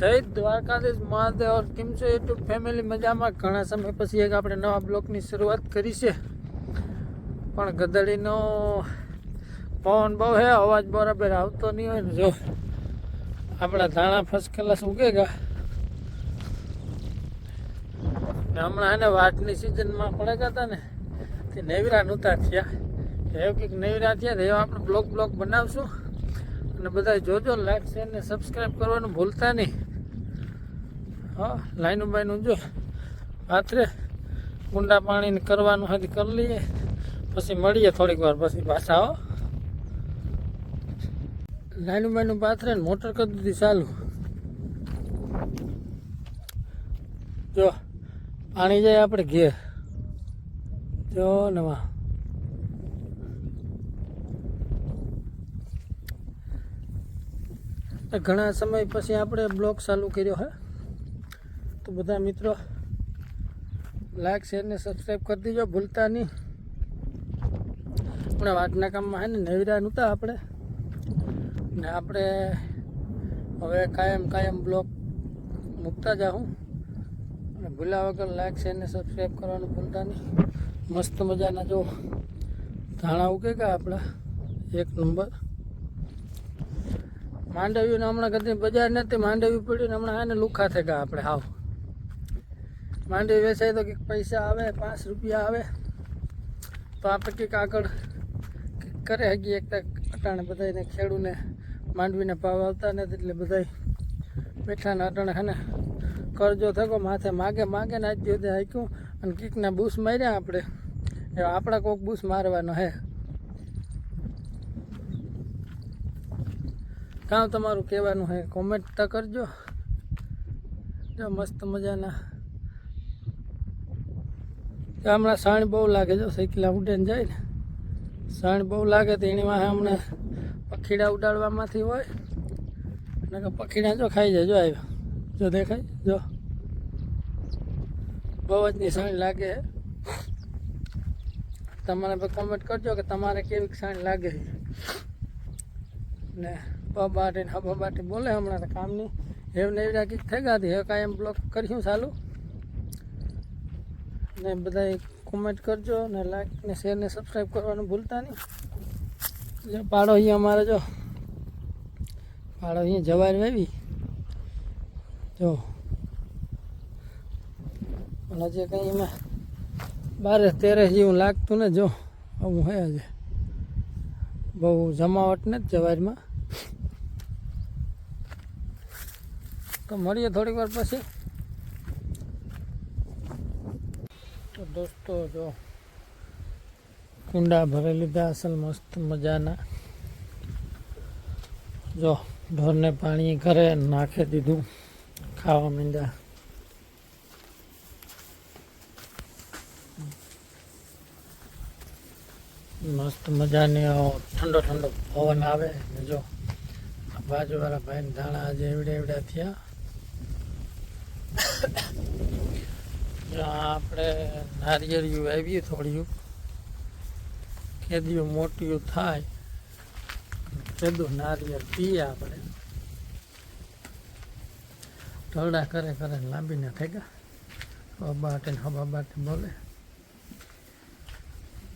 જય દ્વારકાધીશ મહાદેવ. કેમ છો યુટ્યુબ ફેમિલી? મજામાં. ઘણા સમય પછી એક આપણે નવા બ્લોગની શરૂઆત કરી છે, પણ ગધડીનો પવન બહુ હે, અવાજ બરાબર આવતો નહીં હોય ને. જો આપણા ધાણા ફર્સ્ટ ક્લાસ ઉગેગા ને હમણાં એને વાટની સિઝનમાં પડેગા હતા ને તે નેવરા નહોતા થયા. એવું કંઈક નેવરા થયા તો એવા આપણે બ્લોગ બનાવશું. અને બધા જોજો, લાઈક શેર ને સબસ્ક્રાઈબ કરવાનું ભૂલતા નહીં. હા, લાઈનું બાઈનું જો રાત્રે કુંડા પાણી કરવાનું હોય કરી લઈએ, પછી મળીએ થોડીક વાર પછી પાછા. હો, લાઈનું બાઈનું પાથરે ને મોટર કરી દીધી ચાલુ. જો પાણી જાય આપણે ઘેર. જો નવા ઘણા સમય પછી આપણે બ્લોગ ચાલુ કર્યો હે, તો બધા મિત્રો લાઈક શેર ને સબસ્ક્રાઈબ કરી દીજો ભૂલતા નહીં. આપણે વાટના કામમાં હે ને નેવરા નહોતા આપણે, ને આપણે હવે કાયમ બ્લોગ મૂકતા જાઉં. અને ભૂલ્યા વગર લાઈક શેર ને સબસ્ક્રાઈબ કરવાનું ભૂલતા નહીં. મસ્ત મજાના જો ધાણા ઉગેગા આપણા એક નંબર. માંડવીને હમણાં કદી બજાર નથી, માંડવી પડી ને હમણાં એને લુખા થઈ ગયા આપણે. હાવ માંડવી વેચાય તો કંઈક પૈસા આવે, 5 રૂપિયા આવે તો આપણે કંઈક આગળ કરે હગી. એક અટાણે બધાને ખેડૂને માંડવીને ભાવ આવતા નથી એટલે બધા બેઠાને અટાણે હે ને કરજો થયો માથે માગે ને આજ દિવસે હાક્યું અને કીકના બૂસ માર્યા આપણે. એવા આપણા કોઈક બૂસ મારવાનો હે. કામ તમારું કહેવાનું હે કોમેન્ટ તો કરજો. જો મસ્ત મજાના હમણાં સાણ બહુ લાગે. જો સાયકલા ઉડેને જાય ને સાણ બહુ લાગે તો એની વાંહે હમણાં પખીડા ઉડાડવામાંથી હોય ને પખીડા જો ખાઈ જાય. જો આવ્યો, જો દેખાય, જો બહુ જની સાણ લાગે. તમારે કોમેન્ટ કરજો કે તમારે કેવી સાણ લાગે ને બાટી ને બાટી બોલે. હમણાં તો કામની હેવ નેવરા કંઈક થઈ ગયા હતી. હવે કાંઈ એમ બ્લોગ કર્યું ચાલુ. ને બધા કોમેન્ટ કરજો ને લાઈક ને શેર ને સબસ્ક્રાઈબ કરવાનું ભૂલતા નહીં. જો પાડો અહીંયા અમારે, જો પાડો અહીંયા જવાર વાવી. જો પણ હજી કંઈ એમાં 12-13 જેવું લાગતું ને. જો આવું હે, હજી બહુ જમાવટ નથી જવારમાં. તો મળીએ થોડીક વાર પછી. તો દોસ્તો જો કુંડા ભરી લીધા અસલ મસ્ત મજાના. જો ઢોરને પાણી ઘરે નાખી દીધું, ખાવા માંડ્યા. મસ્ત મજાની ઠંડો પવન આવે. જો બાજુવાળા ભાઈને ધાણા આજે એવડા થયા. આપણે નારિયેળિયું આવ્યું થોડું, કેદીયું મોટિયું થાય કેદું નારિયેળ પીએ આપણે. ઢોળા કરે લાંબીને થઈ ગયા. હબાબાટે બોલે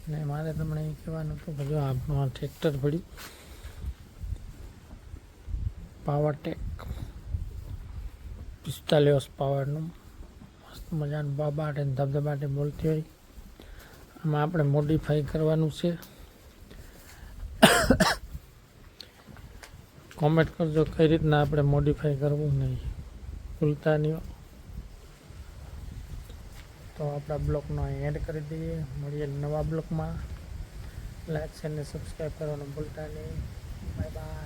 ને. મારે તમને એ કહેવાનું હતું કે જો આપણું આ ટ્રેક્ટર પડ્યું પાવરટેક 45 પાવરનું મસ્ત મજાનું બાબાટે ધબધબાટે બોલતી હોય. આમાં આપણે મોડિફાઈ કરવાનું છે. કોમેન્ટ કરજો કઈ રીતના આપણે મોડિફાઈ કરવું નહીં ભૂલતા નહીં. તો આપણા બ્લોગનો એડ કરી દઈએ. મળીએ નવા બ્લોગમાં. લાઈક શેર ને સબસ્ક્રાઈબ કરવાનું ભૂલતા નહીં. Bye bye.